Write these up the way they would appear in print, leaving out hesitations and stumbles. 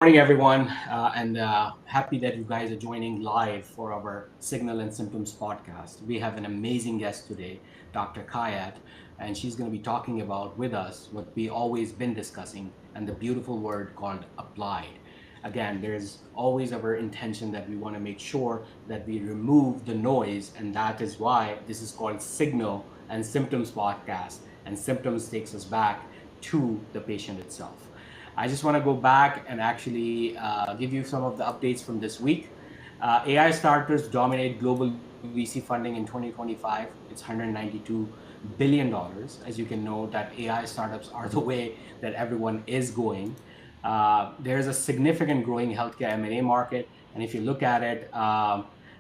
Morning, everyone, and happy that you guys are joining live for our Signal and Symptoms podcast. We have an amazing guest today, Dr. Kayat, and she's going to be talking about with us what we always been discussing and the beautiful word called applied. Again, there's always our intention that we want to make sure that we remove the noise, and that is why this is called Signal and Symptoms podcast. And symptoms takes us back to the patient itself. I just want to go back and actually give you some of the updates from this week. AI starters dominate global VC funding in 2025. It's $192 billion. As you can know, that AI startups are the way that everyone is going. There's a significant growing healthcare M&A market, and if you look at it,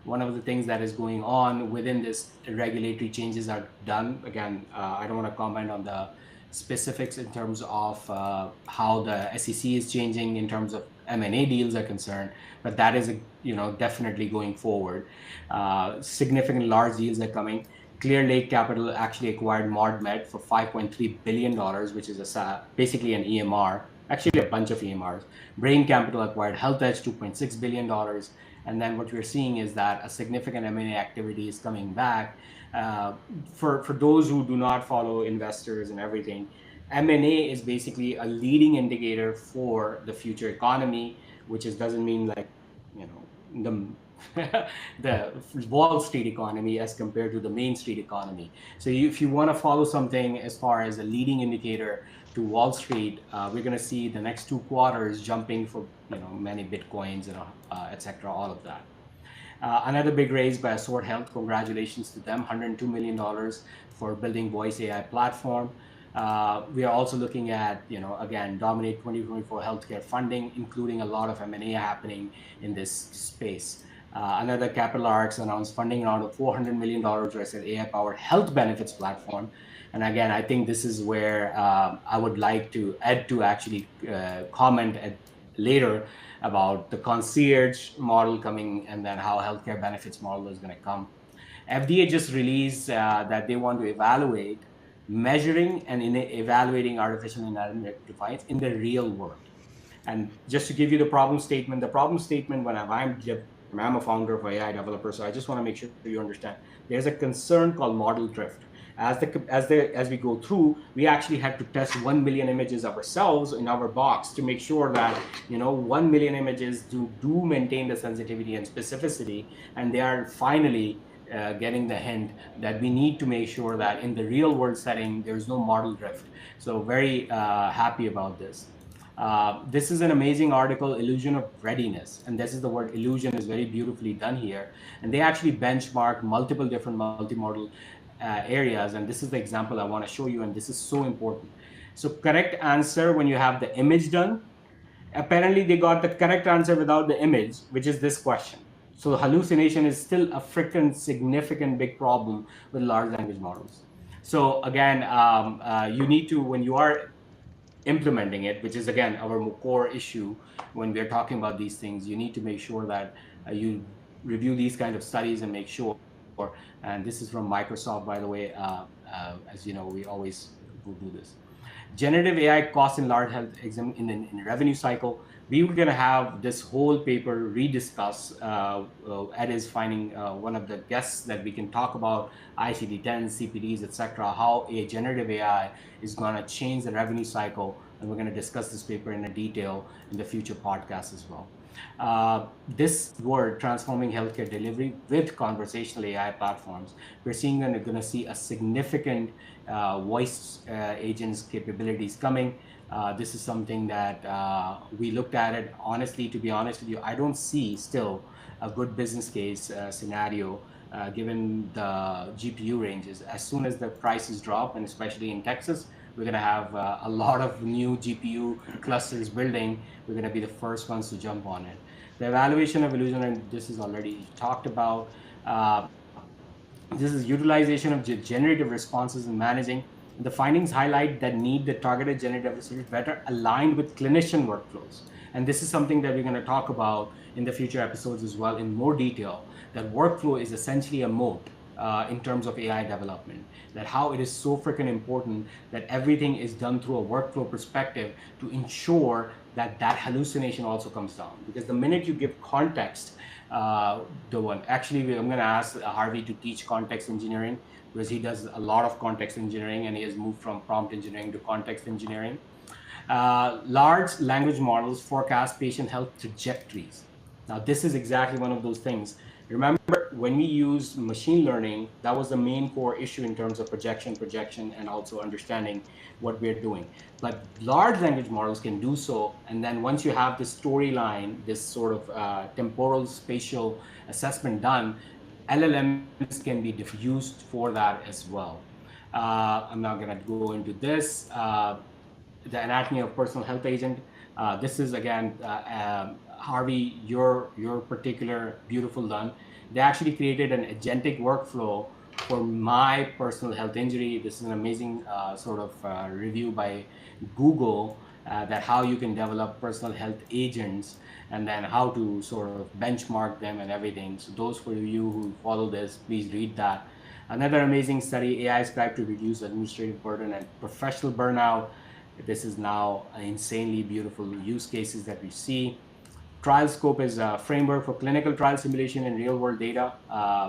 one of the things that is going on within this regulatory changes are done. Again, I don't want to comment on the specifics in terms of how the SEC is changing in terms of M&A deals are concerned, but that is definitely going forward. Significant large deals are coming. Clear Lake Capital actually acquired ModMed for $5.3 billion, which is basically an EMR, actually a bunch of EMRs. Brain Capital acquired HealthEdge $2.6 billion, and then what we're seeing is that a significant M&A activity is coming back. Uh, for those who do not follow investors and everything, M&A is basically a leading indicator for the future economy, which is doesn't mean like you know the the Wall Street economy as compared to the Main Street economy. So if you want to follow something as far as a leading indicator to Wall Street, we're going to see the next 2 quarters jumping for many bitcoins and etc. All of that. Another big raise by Assort Health. Congratulations to them, $102 million for building voice AI platform. We are also looking at, again, dominate 2024 healthcare funding, including a lot of M&A happening in this space. Another Capital Arcs announced funding round of $400 million to an AI-powered health benefits platform. And again, I think this is where I would like to Ed to actually comment later about the concierge model coming and then how healthcare benefits model is going to come. FDA just released that they want to evaluate measuring and evaluating artificial intelligence device in the real world. And just to give you the problem statement when I'm a founder of AI developer, so I just want to make sure you understand. There's a concern called model drift. As we go through, we actually had to test 1 million images ourselves in our box to make sure that 1 million images do maintain the sensitivity and specificity, and they are finally getting the hint that we need to make sure that in the real world setting there's no model drift. So very happy about this. This is an amazing article, Illusion of Readiness, and this is the word illusion is very beautifully done here. And they actually benchmark multiple different multimodal areas, and this is the example I want to show you, and this is so important. So correct answer when you have the image done. Apparently, they got the correct answer without the image, which is this question. So hallucination is still a freaking significant big problem with large language models. So again, you need to, when you are implementing it, which is again our core issue when we're talking about these things, you need to make sure that you review these kind of studies and make sure. And this is from Microsoft, by the way. As you know, we always do this. Generative AI costs in large health exam in revenue cycle. We were going to have this whole paper rediscuss. Ed is finding one of the guests that we can talk about ICD-10, CPDs, etc. How a generative AI is going to change the revenue cycle, and we're going to discuss this paper in a detail in the future podcast as well. This word transforming healthcare delivery with conversational AI platforms, we're seeing and going to see a significant voice agents capabilities coming. This is something that we looked at it honestly. To be honest with you, I don't see still a good business case scenario given the GPU ranges. As soon as the prices drop, and especially in Texas, we're going to have a lot of new GPU clusters building. We're going to be the first ones to jump on it. The evaluation of illusion, and this is already talked about. This is utilization of generative responses in managing. The findings highlight that need the targeted generative research better aligned with clinician workflows. And this is something that we're going to talk about in the future episodes as well in more detail. That workflow is essentially a moat in terms of AI development. That how it is so freaking important that everything is done through a workflow perspective to ensure that hallucination also comes down, because the minute you give context, the one actually I'm going to ask Harvey to teach context engineering, because he does a lot of context engineering and he has moved from prompt engineering to context engineering. Large language models forecast patient health trajectories. Now, this is exactly one of those things. Remember, when we used machine learning, that was the main core issue in terms of projection, and also understanding what we're doing. But large language models can do so. And then once you have this storyline, this sort of temporal spatial assessment done, LLMs can be used for that as well. I'm not going to go into this. The anatomy of personal health agent. This is again, Harvey, your particular beautiful done. They actually created an agentic workflow for my personal health injury. This is an amazing sort of review by Google, that how you can develop personal health agents, and then how to sort of benchmark them and everything. So those for you who follow this, please read that. Another amazing study, AI Scribe to reduce administrative burden and professional burnout. This is now an insanely beautiful use cases that we see. Trial Scope is a framework for clinical trial simulation and real world data.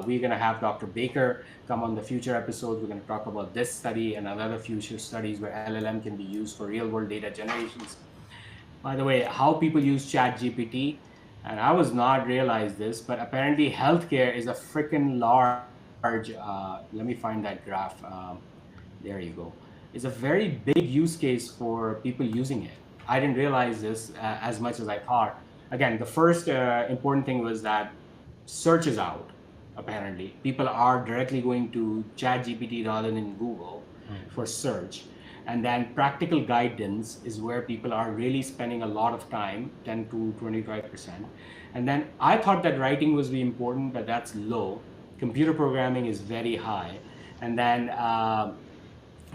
We're going to have Dr. Baker come on the future episodes. We're going to talk about this study and other future studies where LLM can be used for real world data generations. By the way, how people use ChatGPT, and I was not realize this, but apparently healthcare is a freaking large. Let me find that graph. There you go. It's a very big use case for people using it. I didn't realize this as much as I thought. Again, the first important thing was that search is out. Apparently, people are directly going to ChatGPT rather than Google for search. And then practical guidance is where people are really spending a lot of time, 10 to 25%. And then I thought that writing was really important, but that's low. Computer programming is very high. And then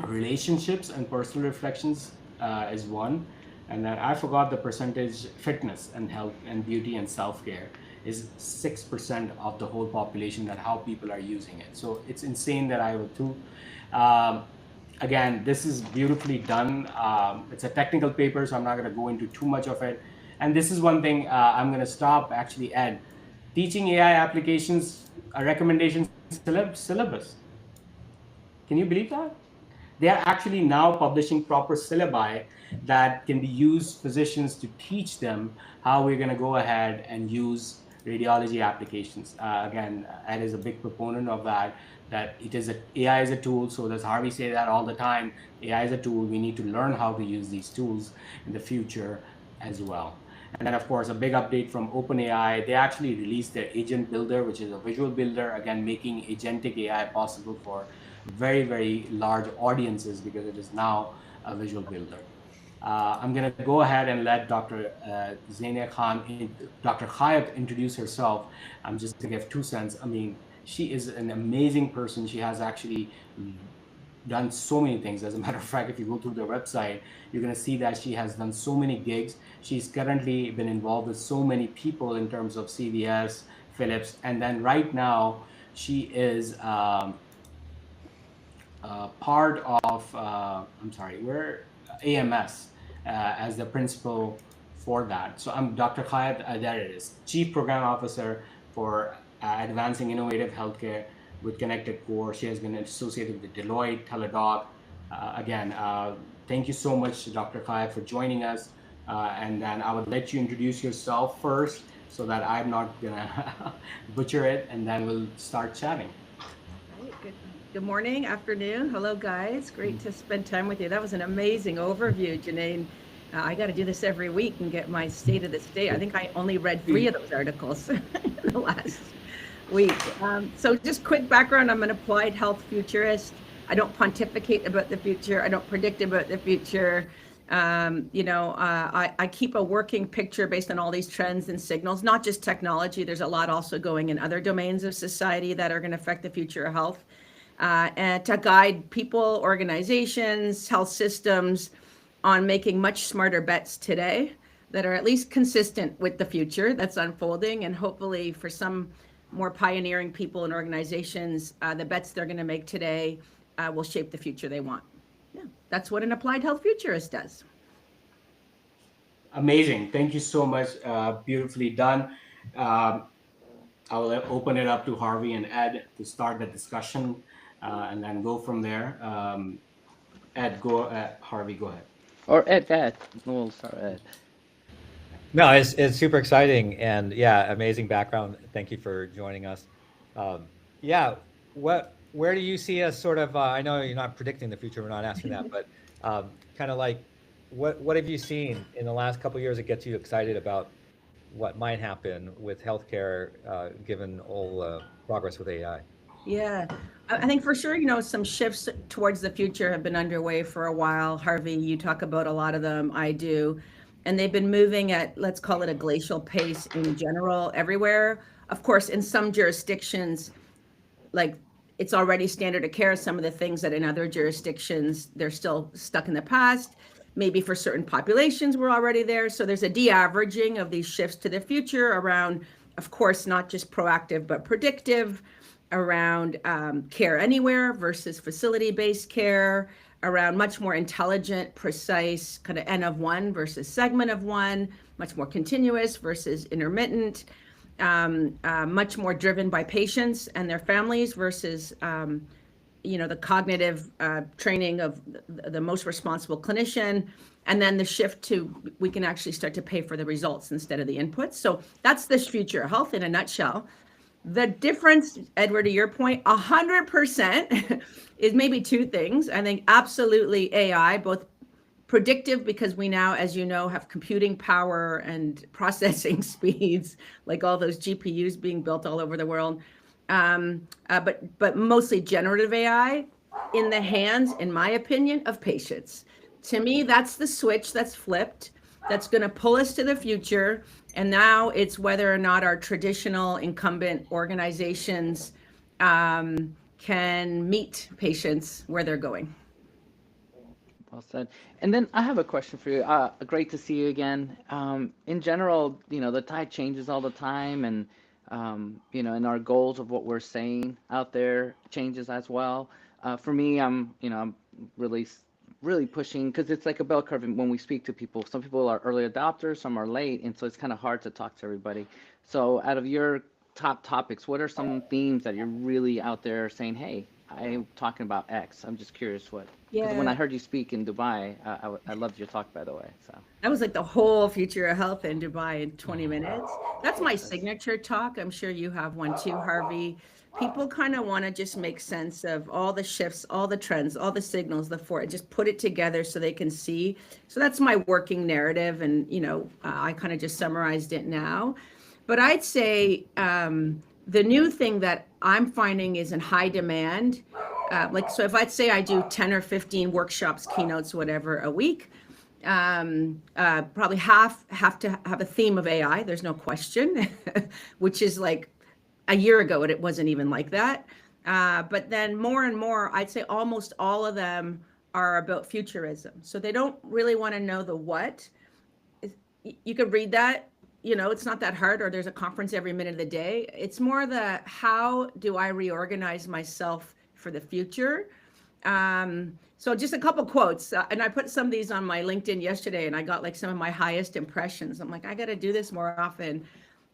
relationships and personal reflections is one. And then I forgot the percentage. Fitness and health and beauty and self-care is 6% of the whole population, that how people are using it. So it's insane that I would too. Um, Again, this is beautifully done. It's a technical paper, so I'm not going to go into too much of it. And this is one thing I'm going to stop actually, Ed. Teaching AI applications, a recommendation syllabus. Can you believe that? They are actually now publishing proper syllabi that can be used physicians to teach them how we're going to go ahead and use radiology applications. Again, Ed is a big proponent of that. That it is AI is a tool. So does Harvey say that all the time? AI is a tool. We need to learn how to use these tools in the future as well. And then, of course, a big update from OpenAI. They actually released their Agent Builder, which is a visual builder, again, making agentic AI possible for very, very large audiences, because it is now a visual builder. I'm going to go ahead and let Dr. Zainab Khan, Dr. Khayat introduce herself. I'm just going to give 2 cents. I mean, she is an amazing person. She has actually done so many things. As a matter of fact, if you go through their website, you're going to see that she has done so many gigs. She's currently been involved with so many people in terms of CVS, Philips, and then right now she is part of, I'm sorry, we're AMS as the principal for that. So I'm Dr. Khayat, there it is, Chief Program Officer for Advancing Innovative Healthcare with Connected Core. She has been associated with Deloitte, Teladoc. Again, thank you so much, Dr. Khayat, for joining us. And then I would let you introduce yourself first so that I'm not gonna butcher it, and then we'll start chatting. Right, good morning, afternoon. Hello, guys. Great to spend time with you. That was an amazing overview, Janine. I got to do this every week and get my state of the state. I think I only read 3 of those articles in the last week. So just quick background, I'm an applied health futurist. I don't pontificate about the future. I don't predict about the future. I keep a working picture based on all these trends and signals, not just technology. There's a lot also going in other domains of society that are going to affect the future of health, and to guide people, organizations, health systems on making much smarter bets today that are at least consistent with the future that's unfolding. And hopefully for some more pioneering people and organizations, the bets they're going to make today will shape the future they want. Yeah, that's what an applied health futurist does. Amazing. Thank you so much. Beautifully done. Um, I will open it up to Harvey and Ed to start the discussion, and then go from there. Ed, go. Harvey, go ahead. Or Ed, go ahead. We'll start with Ed. No, it's super exciting and yeah, amazing background. Thank you for joining us. Yeah, where do you see us sort of? I know you're not predicting the future. We're not asking that, but kind of like, what have you seen in the last couple of years that gets you excited about what might happen with healthcare, given all progress with AI? Yeah, I think for sure, some shifts towards the future have been underway for a while. Harvey, you talk about a lot of them, I do. And they've been moving at, let's call it a glacial pace in general, everywhere. Of course, in some jurisdictions, like it's already standard of care, some of the things that in other jurisdictions, they're still stuck in the past. Maybe for certain populations, we're already there. So there's a de-averaging of these shifts to the future around, of course, not just proactive, but predictive, around care anywhere versus facility-based care, around much more intelligent, precise kind of N of one versus segment of one, much more continuous versus intermittent, much more driven by patients and their families versus the cognitive training of the most responsible clinician, and then the shift to we can actually start to pay for the results instead of the inputs. So that's the future of health in a nutshell. The difference, Edward, to your point, 100% is maybe two things. I think absolutely AI, both predictive, because we now, as you know, have computing power and processing speeds, like all those GPUs being built all over the world. But mostly generative AI in the hands, in my opinion, of patients. To me, that's the switch that's flipped, that's going to pull us to the future. And now it's whether or not our traditional incumbent organizations can meet patients where they're going. Well said. And then I have a question for you. Great to see you again. In general, the tide changes all the time, and and our goals of what we're saying out there changes as well. For me, I'm really, really pushing because it's like a bell curve when we speak to people. Some people are early adopters, some are late, and so it's kind of hard to talk to everybody. So, out of your top topics, what are some themes that you're really out there saying, "Hey, I'm talking about X"? I'm just curious what. Because when I heard you speak in Dubai, I loved your talk, by the way. So that was like the whole future of health in Dubai in 20 minutes. That's my signature talk. I'm sure you have one too, Harvey. People kind of want to just make sense of all the shifts, all the trends, all the signals, just put it together so they can see. So that's my working narrative. And, I kind of just summarized it now. But I'd say the new thing that I'm finding is in high demand. So if I'd say I do 10 or 15 workshops, keynotes, whatever, a week, probably half have to have a theme of AI. There's no question, which is like a year ago, it wasn't even like that. But then more and more, I'd say almost all of them are about futurism. So they don't really want to know the what. You could read that, it's not that hard, or there's a conference every minute of the day. It's more the how do I reorganize myself for the future? So just a couple quotes, and I put some of these on my LinkedIn yesterday, and I got like some of my highest impressions. I'm like, I got to do this more often.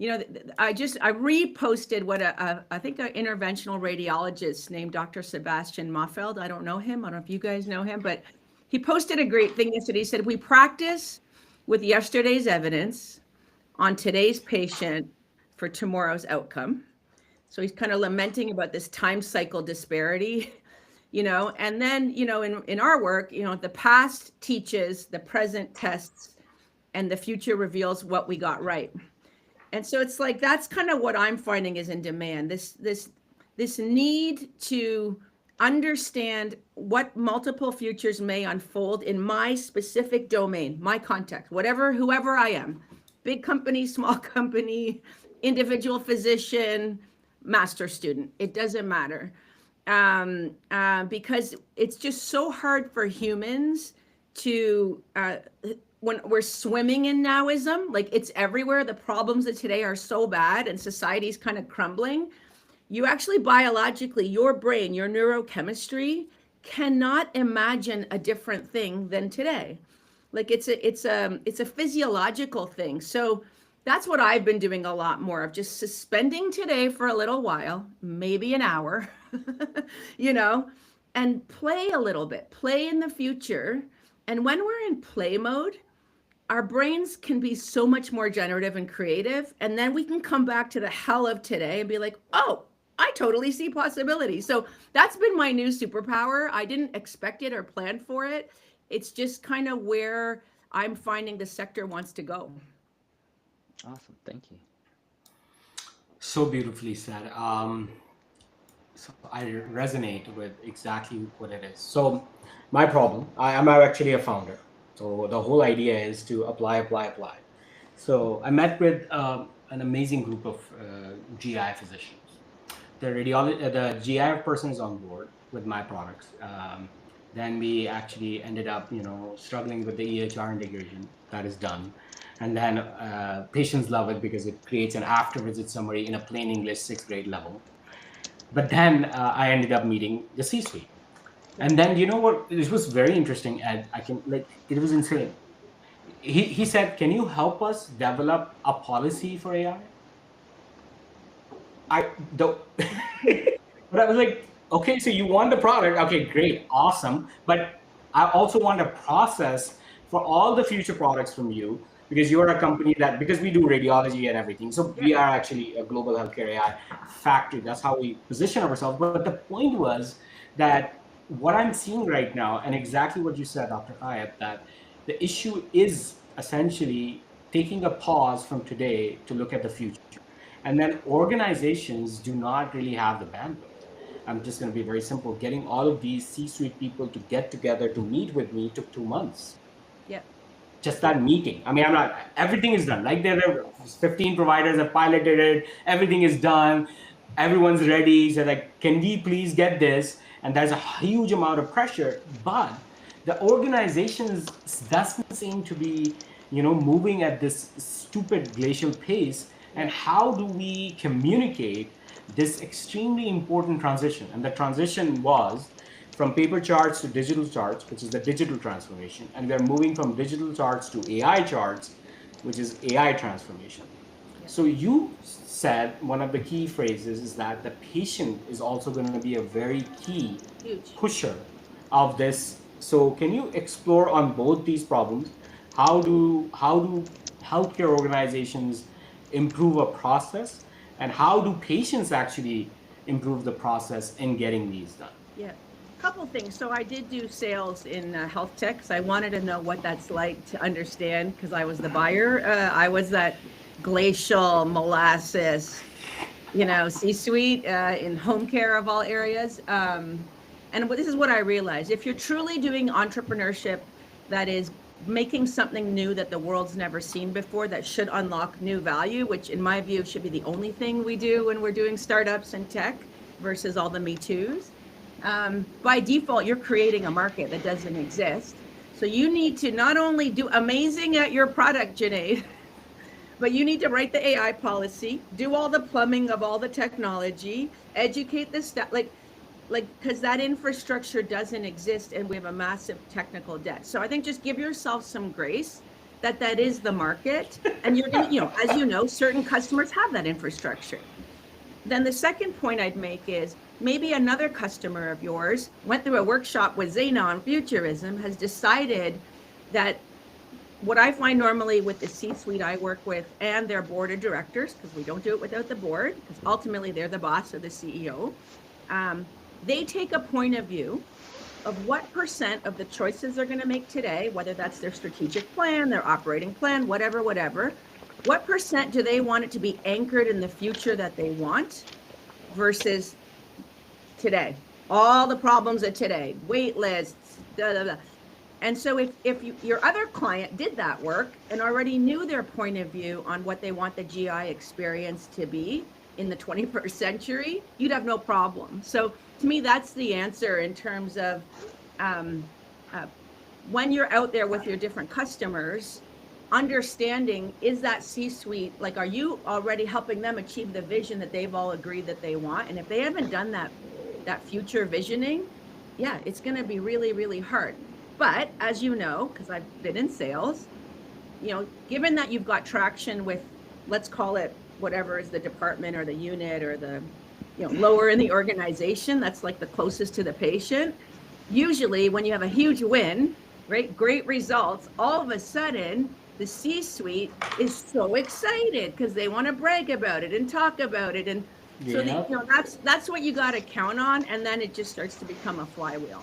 I reposted what I think an interventional radiologist named Dr. Sebastian Moffeld. I don't know him. I don't know if you guys know him, but he posted a great thing yesterday. He said, we practice with yesterday's evidence on today's patient for tomorrow's outcome. So he's kind of lamenting about this time cycle disparity, and then, in our work, the past teaches, the present tests, and the future reveals what we got right. And so it's like, that's kind of what I'm finding is in demand, this need to understand what multiple futures may unfold in my specific domain, my context, whoever I am, big company, small company, individual physician, master student, it doesn't matter. Because it's just so hard for humans to, when we're swimming in nowism, like it's everywhere. The problems of today are so bad and society's kind of crumbling. You actually biologically, your brain, your neurochemistry cannot imagine a different thing than today. Like it's a physiological thing. So that's what I've been doing a lot more of, just suspending today for a little while, maybe an hour, you know, and play a little bit, play in the future. And when we're in play mode, our brains can be so much more generative and creative. And then we can come back to the hell of today and be like, oh, I totally see possibilities. So that's been my new superpower. I didn't expect it or plan for it. It's just kind of where I'm finding the sector wants to go. Awesome. Thank you. So beautifully said. So I resonate with exactly what it is. So my problem, I'm actually a founder. So the whole idea is to apply. So I met with an amazing group of GI physicians. The GI person is on board with my products. Then we actually ended up, struggling with the EHR integration. That is done. And then patients love it because it creates an after visit summary in a plain English 6th grade level. But then I ended up meeting the C-suite. And then you know what? This was very interesting, Ed. It was insane. He said, "Can you help us develop a policy for AI?" I don't. But I was like, okay, so you want the product? Okay, great, awesome. But I also want a process for all the future products from you, because you're a company because we do radiology and everything. So we are actually a global healthcare AI factory. That's how we position ourselves. But the point was that what I'm seeing right now, and exactly what you said, Dr. Kayat, that the issue is essentially taking a pause from today to look at the future. And then organizations do not really have the bandwidth. I'm just going to be very simple. Getting all of these C-suite people to get together to meet with me took 2 months. Yep. Just that meeting. I mean, everything is done. Like, there are 15 providers have piloted it. Everything is done. Everyone's ready. So like, can we please get this? And there's a huge amount of pressure, but the organizations doesn't seem to be, moving at this stupid glacial pace. And how do we communicate this extremely important transition? And the transition was from paper charts to digital charts, which is the digital transformation. And we are moving from digital charts to AI charts, which is AI transformation. So you said one of the key phrases is that the patient is also going to be a very key pusher of this. So can you explore on both these problems? How do healthcare organizations improve a process, and how do patients actually improve the process in getting these done? Yeah, couple things. So I did do sales in health tech. So I wanted to know what that's like to understand, because I was the buyer. I was that glacial molasses, C-suite in home care of all areas. And this is what I realized. If you're truly doing entrepreneurship that is making something new that the world's never seen before, that should unlock new value, which in my view should be the only thing we do when we're doing startups and tech versus all the Me Too's. By default, you're creating a market that doesn't exist. So you need to not only do amazing at your product, Junaid, but you need to write the AI policy, do all the plumbing of all the technology, educate the staff, because that infrastructure doesn't exist, and we have a massive technical debt. So I think just give yourself some grace that is the market, and you're going to, as you know, certain customers have that infrastructure. Then the second point I'd make is maybe another customer of yours went through a workshop with Zaina on futurism, has decided that what I find normally with the C-suite I work with and their board of directors, because we don't do it without the board, because ultimately they're the boss or the CEO, they take a point of view of what % of the choices they're going to make today, whether that's their strategic plan, their operating plan, whatever, what % do they want it to be anchored in the future that they want versus today, all the problems of today, wait lists, And so if your other client did that work and already knew their point of view on what they want the GI experience to be in the 21st century, you'd have no problem. So to me, that's the answer in terms of when you're out there with your different customers, understanding, is that C-suite, like, are you already helping them achieve the vision that they've all agreed that they want? And if they haven't done that future visioning, yeah, it's going to be really, really hard. But as you know, because I've been in sales, given that you've got traction with, let's call it whatever is the department or the unit or the, lower in the organization, that's like the closest to the patient. Usually when you have a huge win, right, great results, all of a sudden the C-suite is so excited because they want to brag about it and talk about it. And so that's what you got to count on. And then it just starts to become a flywheel.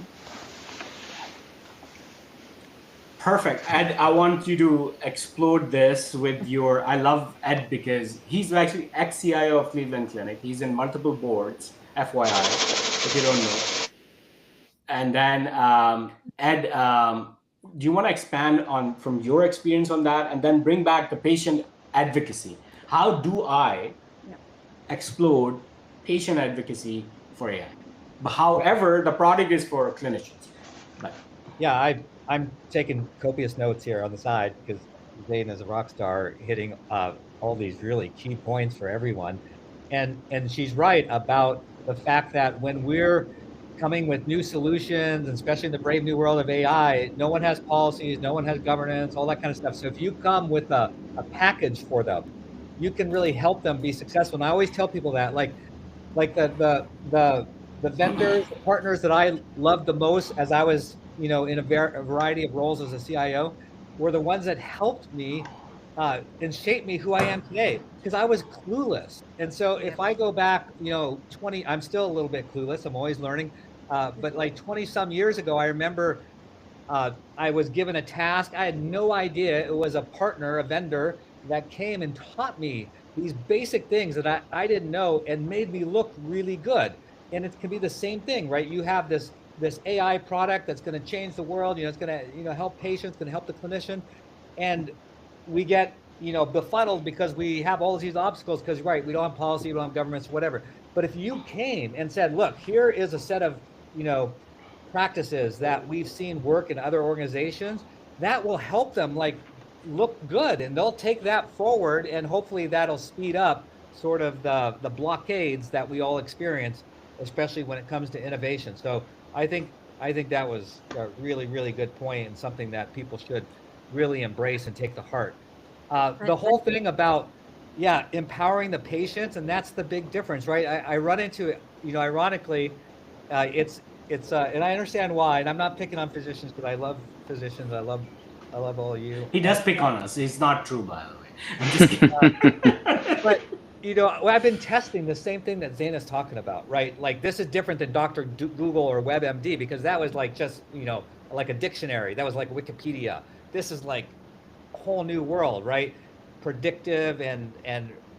Perfect. Ed, I want you to explode this with I love Ed because he's actually ex-CIO of Cleveland Clinic. He's in multiple boards, FYI, if you don't know. And then Ed, do you want to expand from your experience on that and then bring back the patient advocacy? How do I explode patient advocacy for AI? However, the product is for clinicians. But yeah, I'm taking copious notes here on the side because Zane is a rock star hitting all these really key points for everyone. And she's right about the fact that when we're coming with new solutions, especially in the brave new world of AI, no one has policies, no one has governance, all that kind of stuff. So if you come with a package for them, you can really help them be successful. And I always tell people that, like the vendors, the partners that I loved the most as I was, in a variety of roles as a CIO, were the ones that helped me and shaped me who I am today, because I was clueless. And so if I go back, 20, I'm still a little bit clueless. I'm always learning. But like 20 some years ago, I remember I was given a task. I had no idea. It was a partner, a vendor that came and taught me these basic things that I didn't know and made me look really good. And it can be the same thing, right? You have this AI product that's going to change the world. It's going to help patients, going to help the clinician, and we get befuddled because we have all these obstacles because, right, we don't have policy, we don't have governments, whatever. But if you came and said, look, here is a set of practices that we've seen work in other organizations, that will help them look good, and they'll take that forward, and hopefully that'll speed up sort of the blockades that we all experience, especially when it comes to innovation. So I think that was a really, really good point, and something that people should really embrace and take to heart. The whole thing about empowering the patients, and that's the big difference, right? I run into it, ironically, it's and I understand why, and I'm not picking on physicians because I love physicians. I love all of you. He does pick on us. It's not true, by the way. I'm just kidding. But I've been testing the same thing that Zane is talking about, right? Like, this is different than Dr. Google or WebMD, because that was like just like a dictionary. That was like Wikipedia. This is like a whole new world, right? Predictive and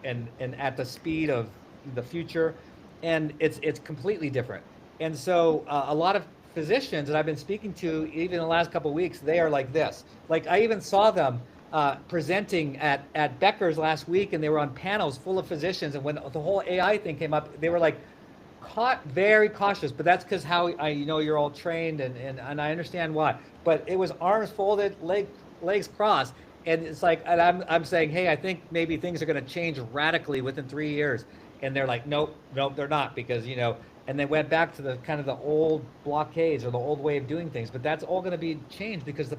at the speed of the future, and it's completely different. And so a lot of physicians that I've been speaking to, even in the last couple of weeks, they are like this. Like, I even saw them presenting at Becker's last week, and they were on panels full of physicians. And when the whole AI thing came up, they were like very cautious. But that's because how you're all trained, and I understand why. But it was arms folded, legs crossed, and it's like, and I'm saying, hey, I think maybe things are going to change radically within 3 years. And they're like, nope, they're not, because and they went back to the kind of the old blockades or the old way of doing things. But that's all going to be changed, because the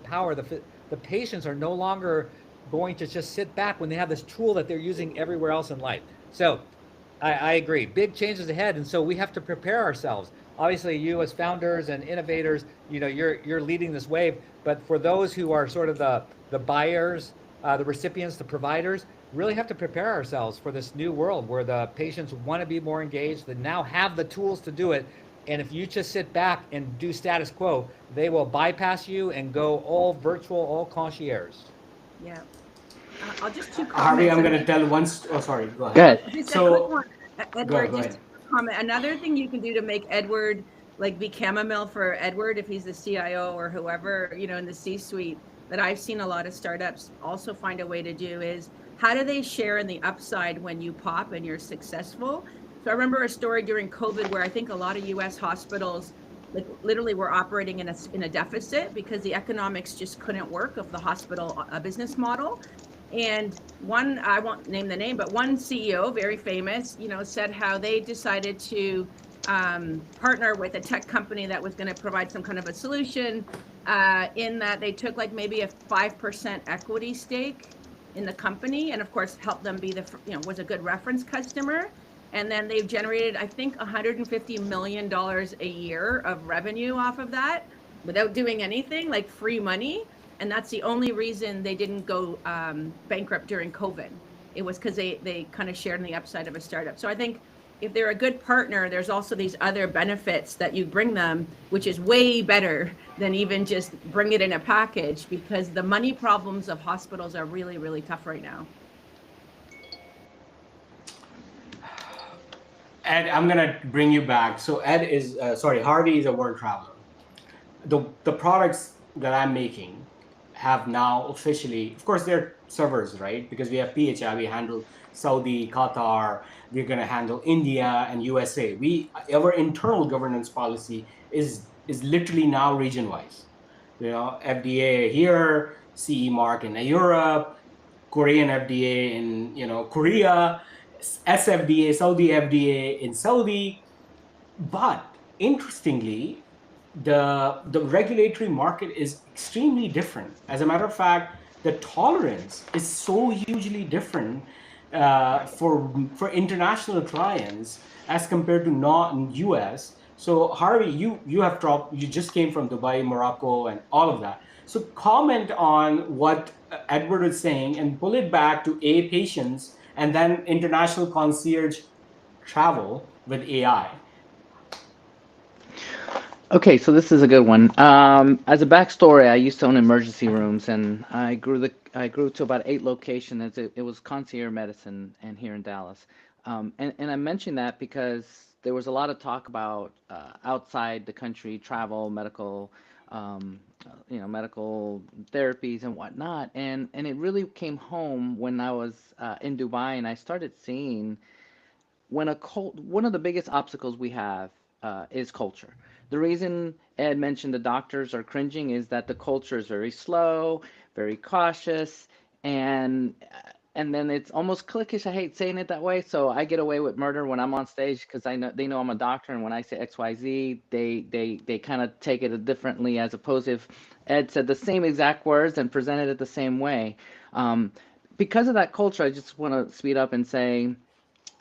patients are no longer going to just sit back when they have this tool that they're using everywhere else in life. So I agree, big changes ahead. And so we have to prepare ourselves. Obviously, you as founders and innovators, you're leading this wave. But for those who are sort of the buyers, the recipients, the providers, really have to prepare ourselves for this new world where the patients want to be more engaged, they now have the tools to do it. And if you just sit back and do status quo, they will bypass you and go all virtual, all concierge. Yeah. I'll just two comments. Harvey, I'm going to tell once. Oh, sorry. Go ahead. Good. So, Edward, go just ahead. a comment. Another thing you can do to make Edward be chamomile for Edward, if he's the CIO or whoever, in the C-suite, that I've seen a lot of startups also find a way to do is, how do they share in the upside when you pop and you're successful? So I remember a story during COVID where I think a lot of US hospitals literally were operating in a deficit because the economics just couldn't work of the hospital business model. And one, I won't name the name, but one CEO, very famous, said how they decided to partner with a tech company that was going to provide some kind of a solution. in that they took like maybe a 5% equity stake in the company, and of course helped them be was a good reference customer. And then they've generated, I think, $150 million a year of revenue off of that without doing anything, like free money. And that's the only reason they didn't go bankrupt during COVID. It was because they kind of shared in the upside of a startup. So I think if they're a good partner, there's also these other benefits that you bring them, which is way better than even just bring it in a package, because the money problems of hospitals are really, really tough right now. Ed, I'm gonna bring you back. So Ed is Harvey is a world traveler. The products that I'm making have now officially, of course, they're servers, right? Because we have PHI, we handle Saudi, Qatar, we're gonna handle India and USA. Our internal governance policy is literally now region wise. You know, FDA here, CE mark in Europe, Korean FDA in Korea, SFDA, Saudi FDA in Saudi. But interestingly, the regulatory market is extremely different. As a matter of fact, the tolerance is so hugely different for international clients as compared to not US. So Harvey, you just came from Dubai, Morocco, and all of that. So comment on what Edward is saying and pull it back to patients and then international concierge travel with AI. Okay, so this is a good one. As a backstory, I used to own emergency rooms, and I grew to about 8 locations. It was concierge medicine, and here in Dallas. And I mentioned that because there was a lot of talk about outside the country travel, medical therapies and whatnot, and it really came home when I was in Dubai, and I started seeing one of the biggest obstacles we have is culture. The reason Ed mentioned the doctors are cringing is that the culture is very slow, very cautious, and and then it's almost cliquish. I hate saying it that way, so I get away with murder when I'm on stage because I know they know I'm a doctor, and when I say XYZ, they kind of take it differently as opposed if Ed said the same exact words and presented it the same way. Um, because of that culture, I just want to speed up and say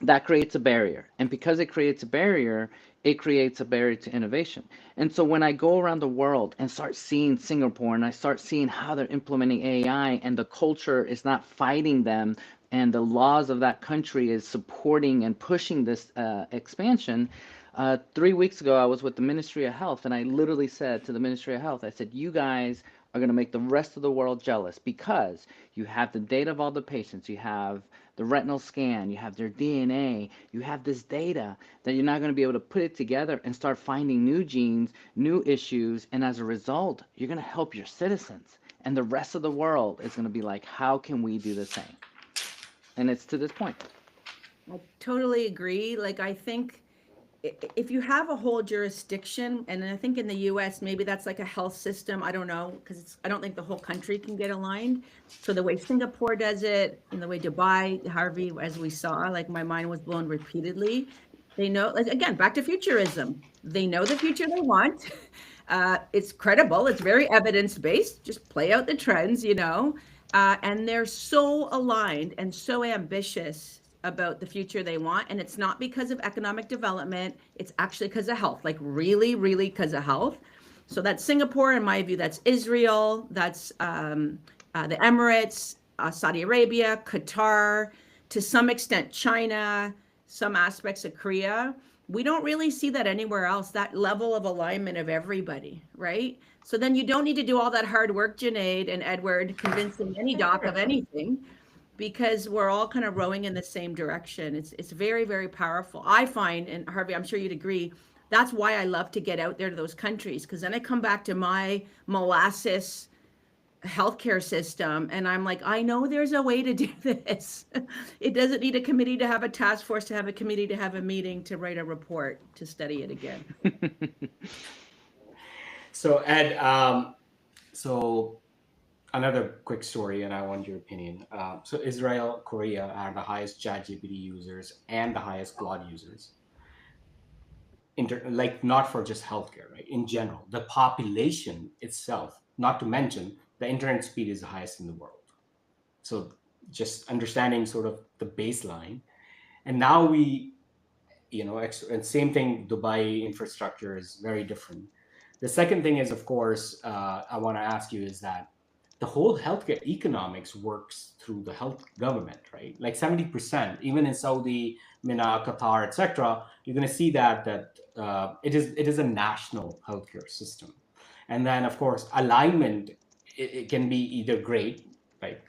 that creates a barrier. And because it creates a barrier to innovation. And so when I go around the world and start seeing Singapore and I start seeing how they're implementing AI and the culture is not fighting them and the laws of that country is supporting and pushing this expansion. 3 weeks ago, I was with the Ministry of Health, and I literally said to the Ministry of Health, I said, you guys are going to make the rest of the world jealous because you have the data of all the patients, you have the retinal scan, you have their DNA, you have this data that you're not going to be able to put it together and start finding new genes, new issues, and as a result, you're going to help your citizens. And the rest of the world is going to be like, how can we do the same? And it's to this point. I totally agree. Like, I think if you have a whole jurisdiction, and I think in the US, maybe that's like a health system, I don't know, because I don't think the whole country can get aligned. So the way Singapore does it, and the way Dubai, Harvey, as we saw, like my mind was blown repeatedly. They know, like, again, back to futurism. They know the future they want. It's credible. It's very evidence-based. Just play out the trends. And they're so aligned and so ambitious about the future they want. And it's not because of economic development. It's actually because of health, like really, really because of health. So that's Singapore, in my view, that's Israel, that's the Emirates, Saudi Arabia, Qatar, to some extent, China, some aspects of Korea. We don't really see that anywhere else, that level of alignment of everybody, right? So then you don't need to do all that hard work, Junaid and Edward, convincing any doc of anything, because we're all kind of rowing in the same direction. It's very, very powerful. I find, and Harvey, I'm sure you'd agree, that's why I love to get out there to those countries, because then I come back to my molasses healthcare system and I'm like, I know there's a way to do this. It doesn't need a committee to have a task force, to have a committee, to have a meeting, to write a report, to study it again. So Ed, so another quick story, and I want your opinion. So Israel, Korea are the highest ChatGPT users and the highest Claude users. like not for just healthcare, right? In general, the population itself, not to mention the internet speed is the highest in the world. So just understanding sort of the baseline, and now we, and same thing, Dubai infrastructure is very different. The second thing is, of course, I want to ask you is that the whole healthcare economics works through the health government, right? Like 70%, even in Saudi, Mina, Qatar, etc. You're going to see that it is a national healthcare system, and then of course alignment. It can be either great, like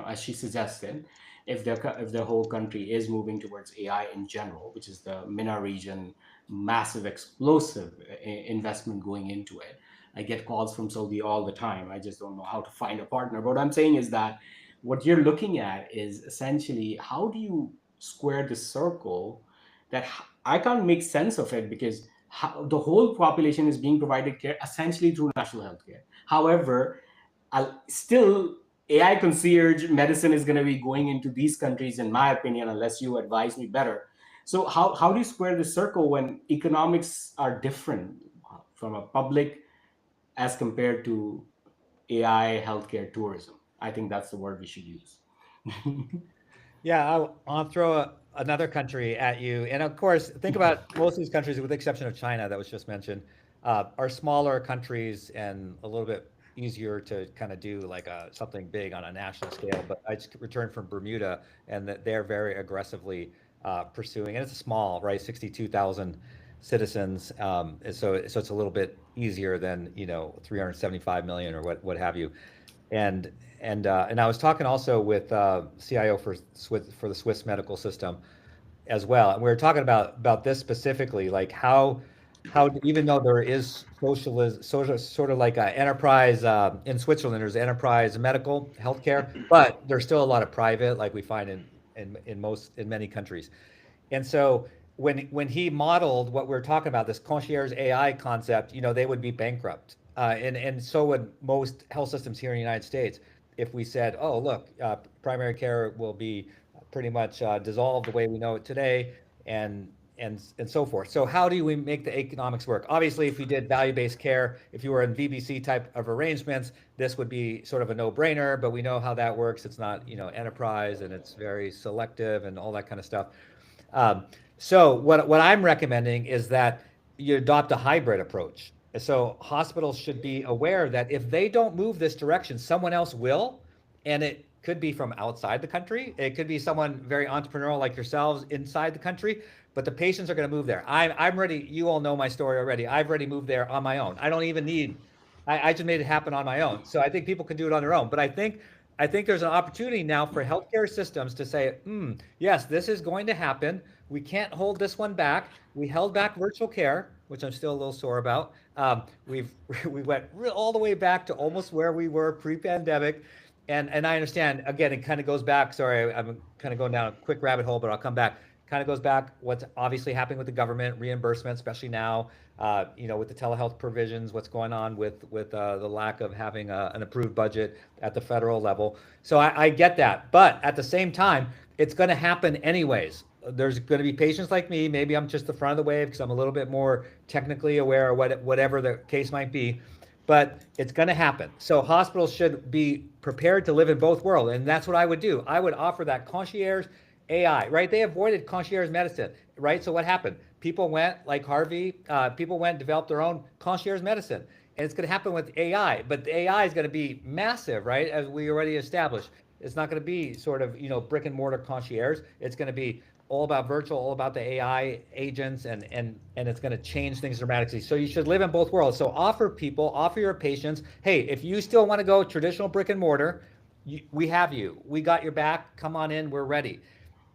as she suggested, if the whole country is moving towards AI in general, which is the MENA region, massive explosive investment going into it. I get calls from Saudi all the time. I just don't know how to find a partner. But what I'm saying is that what you're looking at is essentially how do you square the circle that I can't make sense of it, because the whole population is being provided care essentially through national health care. However, still AI concierge medicine is going to be going into these countries, in my opinion, unless you advise me better. So how do you square the circle when economics are different from a public as compared to AI healthcare tourism? I think that's the word we should use. Yeah, I'll throw another country at you. And of course, think about most of these countries, with the exception of China that was just mentioned, are smaller countries and a little bit easier to kind of do like something big on a national scale. But I just returned from Bermuda, and that they're very aggressively pursuing, and it's a small, right, 62,000 citizens. And so it's a little bit easier than 375 million or what have you. And I was talking also with CIO for the Swiss medical system as well, and we were talking about this specifically, like how even though there is socialism, sort of like a enterprise in Switzerland, there's enterprise medical healthcare, but there's still a lot of private, like we find in many countries. And so when he modeled what we're talking about, this concierge AI concept, they would be bankrupt, and so would most health systems here in the United States if we said, oh, look, primary care will be pretty much dissolved the way we know it today, and so forth. So how do we make the economics work? Obviously, if you did value-based care, if you were in VBC type of arrangements, this would be sort of a no-brainer, but we know how that works. It's not, enterprise, and it's very selective and all that kind of stuff. So what I'm recommending is that you adopt a hybrid approach. So hospitals should be aware that if they don't move this direction, someone else will, and it could be from outside the country. It could be someone very entrepreneurial like yourselves inside the country, but the patients are going to move there. I'm ready. You all know my story already. I've already moved there on my own. I don't even need, I just made it happen on my own. So I think people can do it on their own, but I think there's an opportunity now for healthcare systems to say, yes, this is going to happen. We can't hold this one back. We held back virtual care, which I'm still a little sore about. We went all the way back to almost where we were pre-pandemic. And I understand, again, it kind of goes back, sorry, I'm kind of going down a quick rabbit hole, but I'll come back. Kind of goes back what's obviously happening with the government reimbursement, especially now, with the telehealth provisions, what's going on with the lack of having an approved budget at the federal level. So I get that, but at the same time, it's going to happen anyways. There's going to be patients like me. Maybe I'm just the front of the wave because I'm a little bit more technically aware, or whatever the case might be, but it's going to happen. So hospitals should be prepared to live in both worlds, and that's what I would do. I would offer that concierge AI, right? They avoided concierge medicine, right? So what happened? People went, like Harvey, people went and developed their own concierge medicine. And it's going to happen with AI, but the AI is going to be massive, right? As we already established. It's not going to be sort of, brick and mortar concierge. It's going to be all about virtual, all about the AI agents, and it's going to change things dramatically. So you should live in both worlds. So offer your patients, hey, if you still want to go traditional brick and mortar, we have you. We got your back. Come on in. We're ready.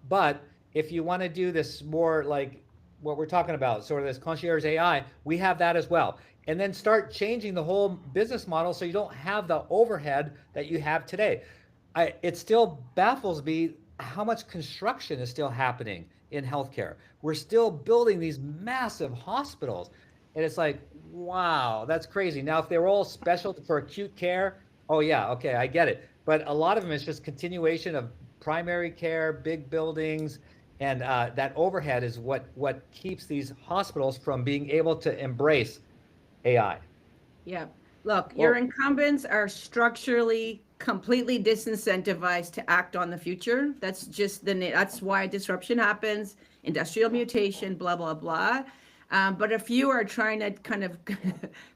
But if you want to do this more like what we're talking about, sort of this concierge AI, we have that as well. And then start changing the whole business model so you don't have the overhead that you have today. It still baffles me how much construction is still happening in healthcare. We're still building these massive hospitals. And it's like, wow, that's crazy. Now, if they were all special for acute care, oh yeah, okay, I get it. But a lot of them is just continuation of primary care, big buildings, And that overhead is what keeps these hospitals from being able to embrace AI. Yeah. Look, your Well, incumbents are structurally completely disincentivized to act on the future. That's just that's why disruption happens, industrial mutation, blah, blah, blah. But if you are trying to kind of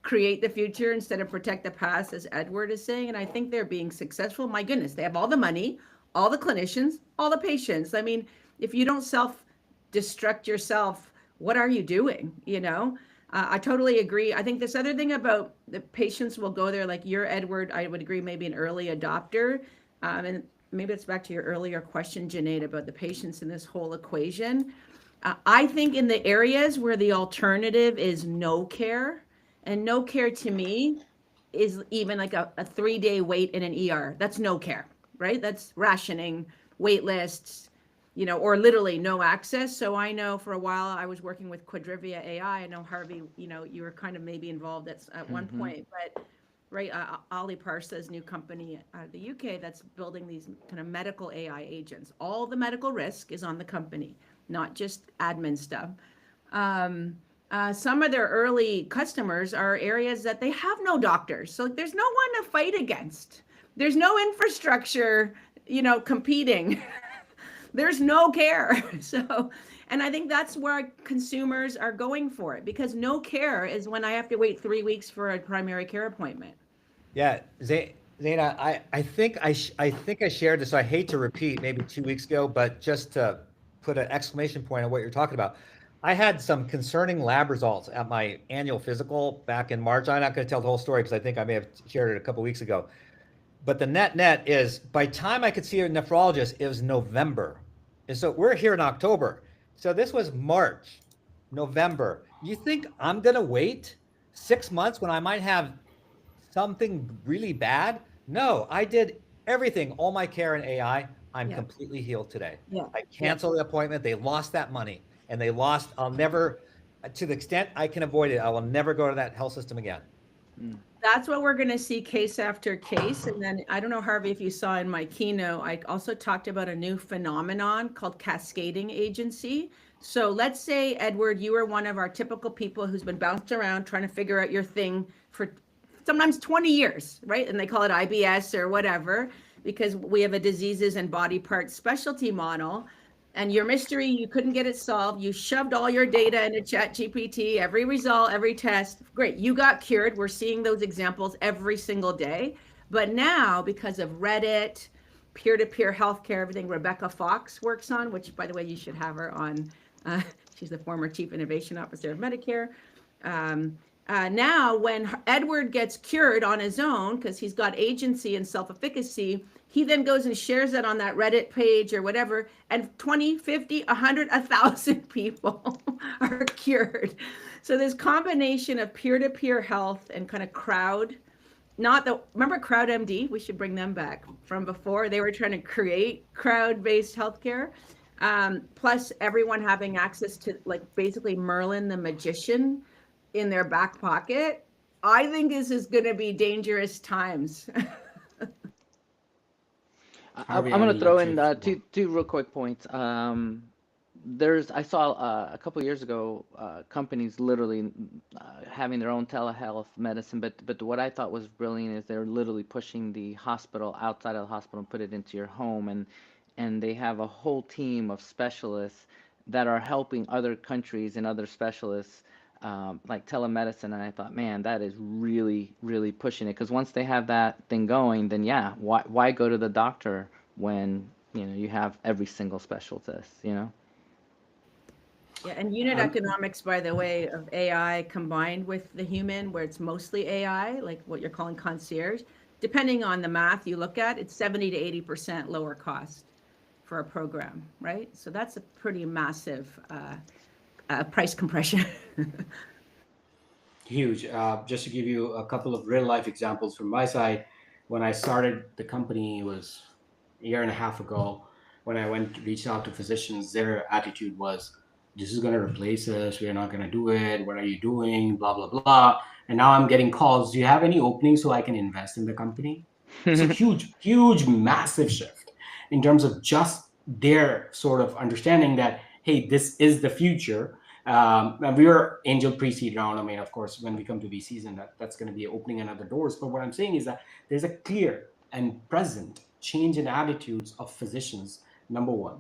create the future instead of protect the past, as Edward is saying, and I think they're being successful, my goodness, they have all the money, all the clinicians, all the patients. I mean, if you don't self destruct yourself, what are you doing? You know? I totally agree. I think this other thing about the patients will go there, like you're Edward, I would agree, maybe an early adopter. And maybe it's back to your earlier question, Janae, about the patients in this whole equation. I think in the areas where the alternative is no care, and no care to me is even like a 3-day wait in an ER. That's no care, right? That's rationing, wait lists, you know, or literally no access. So I know for a while I was working with Quadrivia AI. I know Harvey, you know, you were kind of maybe involved at one point, but right, Ali Parsa's new company out of the UK that's building these kind of medical AI agents. All the medical risk is on the company, not just admin stuff. Some of their early customers are areas that they have no doctors. So there's no one to fight against. There's no infrastructure, you know, competing. There's no care. So, and I think that's where consumers are going for it, because no care is when I have to wait 3 weeks for a primary care appointment. Yeah, Zaina, I think I shared this. So I hate to repeat, maybe 2 weeks ago, but just to put an exclamation point on what you're talking about. I had some concerning lab results at my annual physical back in March. I'm not going to tell the whole story because I think I may have shared it a couple weeks ago. But the net is by the time I could see a nephrologist, it was November. And so we're here in October. So this was March, November. You think I'm going to wait 6 months when I might have something really bad? No, I did everything, all my care in AI. I'm completely healed today. Yeah. I canceled the appointment. They lost that money and they lost, I'll never, to the extent I can avoid it, I will never go to that health system again. That's what we're going to see case after case. And then I don't know, Harvey, if you saw in my keynote, I also talked about a new phenomenon called cascading agency. So let's say, Edward, you are one of our typical people who's been bounced around trying to figure out your thing for sometimes 20 years, right? And they call it IBS or whatever, because we have a diseases and body parts specialty model. And your mystery, you couldn't get it solved. You shoved all your data into ChatGPT, every result, every test. Great, you got cured. We're seeing those examples every single day. But now, because of Reddit, peer-to-peer healthcare, everything Rebecca Fox works on, which, by the way, you should have her on. She's the former Chief Innovation Officer of Medicare. Now, when Edward gets cured on his own, because he's got agency and self-efficacy, he then goes and shares it on that Reddit page or whatever, and 20, 50, 100, 1,000 people are cured. So this combination of peer-to-peer health and kind of crowd, remember CrowdMD? We should bring them back from before. They were trying to create crowd-based healthcare. Plus everyone having access to like basically Merlin the magician in their back pocket. I think this is going to be dangerous times. I'm going to throw in two real quick points. I saw a couple of years ago companies literally having their own telehealth medicine, but what I thought was brilliant is they're literally pushing the hospital outside of the hospital and put it into your home, and they have a whole team of specialists that are helping other countries and other specialists like telemedicine. And I thought, man, that is really, really pushing it, because once they have that thing going, then yeah, why go to the doctor when you have every single specialist, Yeah, and unit economics, by the way, of AI combined with the human, where it's mostly AI, like what you're calling concierge, depending on the math you look at, it's 70 to 80% lower cost for a program, right? So that's a pretty massive price compression. Huge. Just to give you a couple of real life examples from my side, when I started the company, it was a year and a half ago. When I reached out to physicians, their attitude was, this is going to replace us. We're not going to do it. What are you doing? Blah, blah, blah. And now I'm getting calls. Do you have any openings so I can invest in the company? It's a huge, huge, massive shift in terms of just their sort of understanding that, hey, this is the future. And we are angel pre-seed round. I mean, of course, when we come to VCs, and that's going to be opening another doors. But what I'm saying is that there's a clear and present change in attitudes of physicians, number one.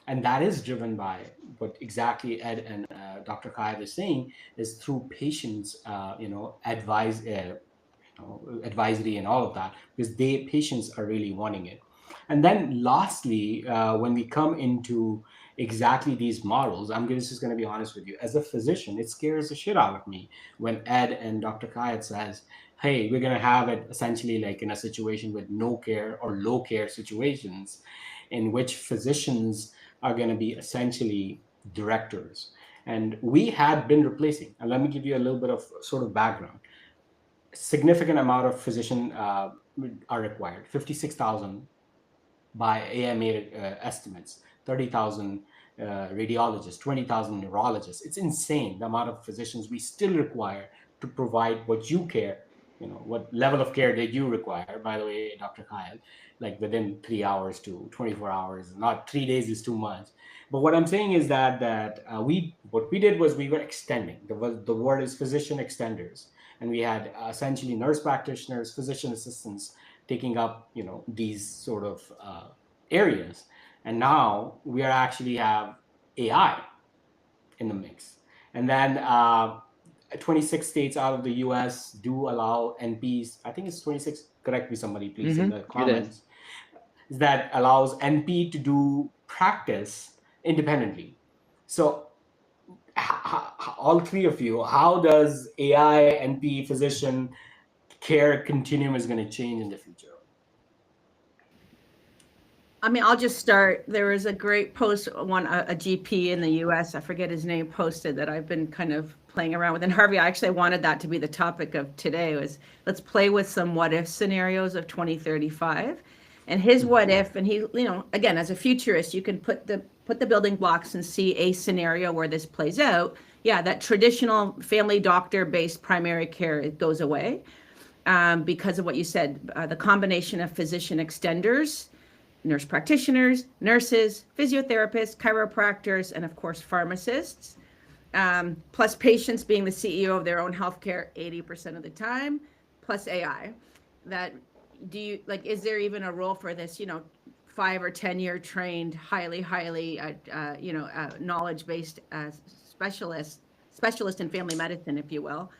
And that is driven by what exactly Ed and Dr. Kayal is saying, is through patients, advisory and all of that, because patients are really wanting it. And then lastly, when we come into exactly these models, just going to be honest with you. As a physician, it scares the shit out of me when Ed and Dr. Kayat says, hey, we're going to have it essentially like in a situation with no care or low care situations in which physicians are going to be essentially directors. And we had been replacing, and let me give you a little bit of sort of background. Significant amount of physician are required, 56,000 by AMA estimates, 30,000 radiologists, 20,000 neurologists. It's insane the amount of physicians we still require to provide what you care, what level of care did you require, by the way, Dr. Kyle, like within 3 hours to 24 hours, not 3 days is too much. But what I'm saying is that what we did was we were extending. The word is physician extenders. And we had essentially nurse practitioners, physician assistants taking up, these sort of areas. And now we are actually have AI in the mix. And then 26 states out of the US do allow NPs. I think it's 26. Correct me, somebody, please, in the comments. That allows NP to do practice independently. So all three of you, how does AI, NP, physician care continuum is going to change in the future? I mean, I'll just start. There was a great post, a GP in the US, I forget his name, posted that I've been kind of playing around with. And Harvey, I actually wanted that to be the topic of today, was let's play with some what if scenarios of 2035. And his what if, and he, again, as a futurist, you can put the building blocks and see a scenario where this plays out. Yeah, that traditional family doctor-based primary care, it goes away because of what you said, the combination of physician extenders, nurse practitioners, nurses, physiotherapists, chiropractors, and of course, pharmacists, plus patients being the CEO of their own healthcare 80% of the time, plus AI. Is there even a role for this, 5 or 10 year trained, highly, knowledge-based specialist in family medicine, if you will?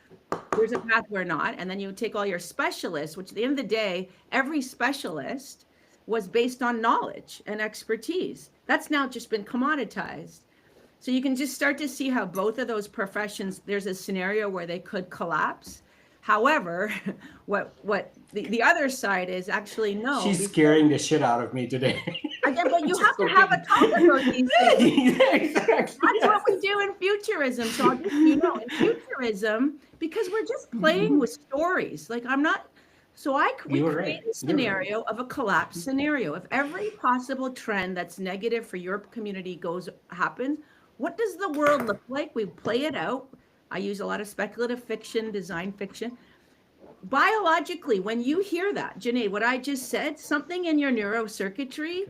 There's a path where not. And then you take all your specialists, which at the end of the day, every specialist was based on knowledge and expertise. That's now just been commoditized. So you can just start to see how both of those professions, there's a scenario where they could collapse. However, what the other side is actually no. She's scaring the shit out of me today. Again, but you have to have a talk about these things. Exactly. That's what we do in futurism. So I'll just, in futurism, because we're just playing with stories. Like we create a scenario of a collapse scenario. If every possible trend that's negative for your community happens, what does the world look like? We play it out. I use a lot of speculative fiction, design fiction. Biologically, when you hear that, Junaid, what I just said, something in your neurocircuitry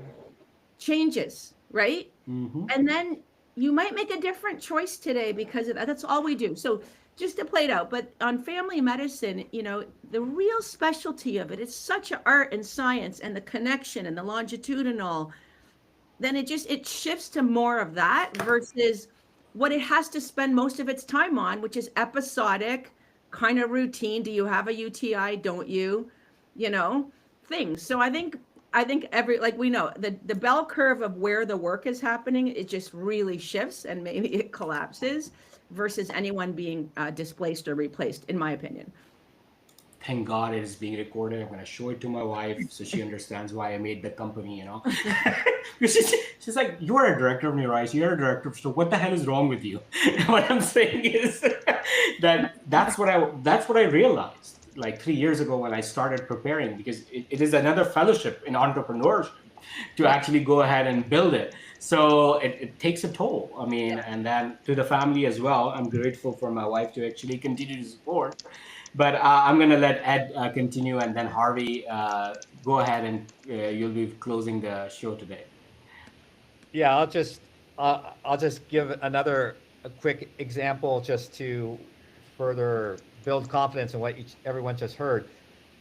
changes, right? Mm-hmm. And then you might make a different choice today because of that. That's all we do. So just to play it out, but on family medicine, the real specialty of it, it's such an art and science and the connection and the longitudinal, then it shifts to more of that versus what it has to spend most of its time on, which is episodic, kind of routine. Do you have a UTI? Don't you? Things. So I think we know the bell curve of where the work is happening, it just really shifts and maybe it collapses versus anyone being displaced or replaced, in my opinion. Thank God it is being recorded. I'm going to show it to my wife so she understands why I made the company, She's like, you're a director of neuritis, you're a director, so what the hell is wrong with you? What I'm saying is that's what I realized like 3 years ago when I started preparing, because it is another fellowship in entrepreneurship to actually go ahead and build it. So it takes a toll. I mean, and then to the family as well. I'm grateful for my wife to actually continue to support. But I'm going to let Ed continue, and then Harvey, go ahead and you'll be closing the show today. Yeah, I'll just give another a quick example just to further build confidence in what everyone just heard.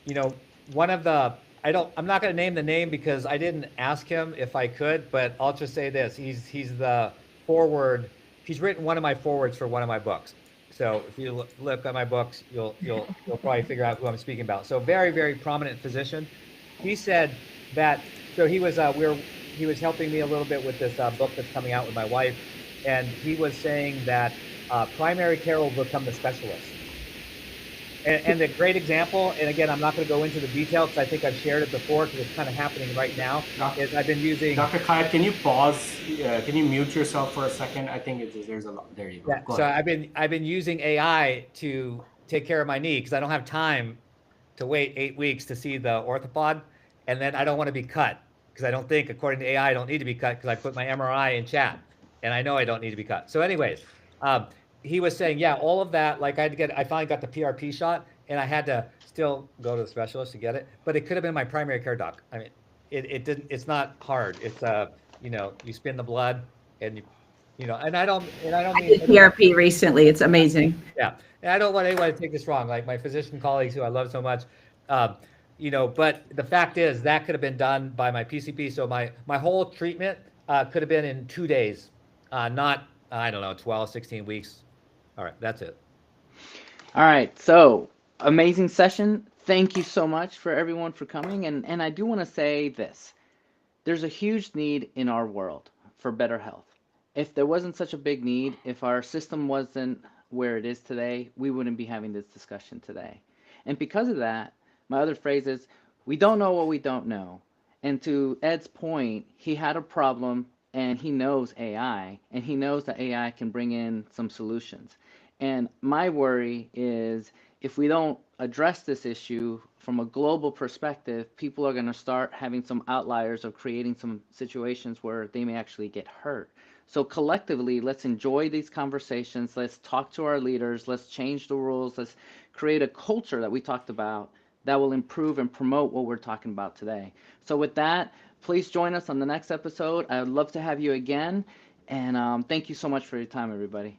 You know, one of the I'm not going to name the name because I didn't ask him if I could, but I'll just say this: he's the forward. He's written one of my forwards for one of my books. So if you look at my books, you'll probably figure out who I'm speaking about. So very prominent physician. He said that he was helping me a little bit with this book that's coming out with my wife, and he was saying that primary care will become the specialist. And the great example, and again, I'm not going to go into the details because I think I've shared it before because it's kind of happening right now, is I've been using... Dr. Kayat, can you pause? Can you mute yourself for a second? I think there's a lot. There you go. Yeah, Go so ahead. I've been using AI to take care of my knee because I don't have time to wait 8 weeks to see the orthopod, and then I don't want to be cut because I don't think, according to AI, I don't need to be cut because I put my MRI in chat, and I know I don't need to be cut. So anyways, he was saying, yeah, all of that, like I finally got the PRP shot, and I had to still go to the specialist to get it, but it could have been my primary care doc. I mean, it didn't. It's not hard. It's you spin the blood, and and I don't I mean did PRP recently. It's amazing. yeah, and I don't want anyone to take this wrong. Like my physician colleagues who I love so much, but the fact is that could have been done by my PCP. So my whole treatment could have been in 2 days, not I don't know 12, 16 weeks. All right, that's it. All right, so amazing session. Thank you so much for everyone for coming. And I do want to say this. There's a huge need in our world for better health. If there wasn't such a big need, if our system wasn't where it is today, we wouldn't be having this discussion today. And because of that, my other phrase is, we don't know what we don't know. And to Ed's point, he had a problem and he knows AI, and he knows that AI can bring in some solutions. And my worry is if we don't address this issue from a global perspective, people are going to start having some outliers of creating some situations where they may actually get hurt. So collectively, let's enjoy these conversations. Let's talk to our leaders. Let's change the rules. Let's create a culture that we talked about that will improve and promote what we're talking about today. So with that, please join us on the next episode. I would love to have you again. And thank you so much for your time, everybody.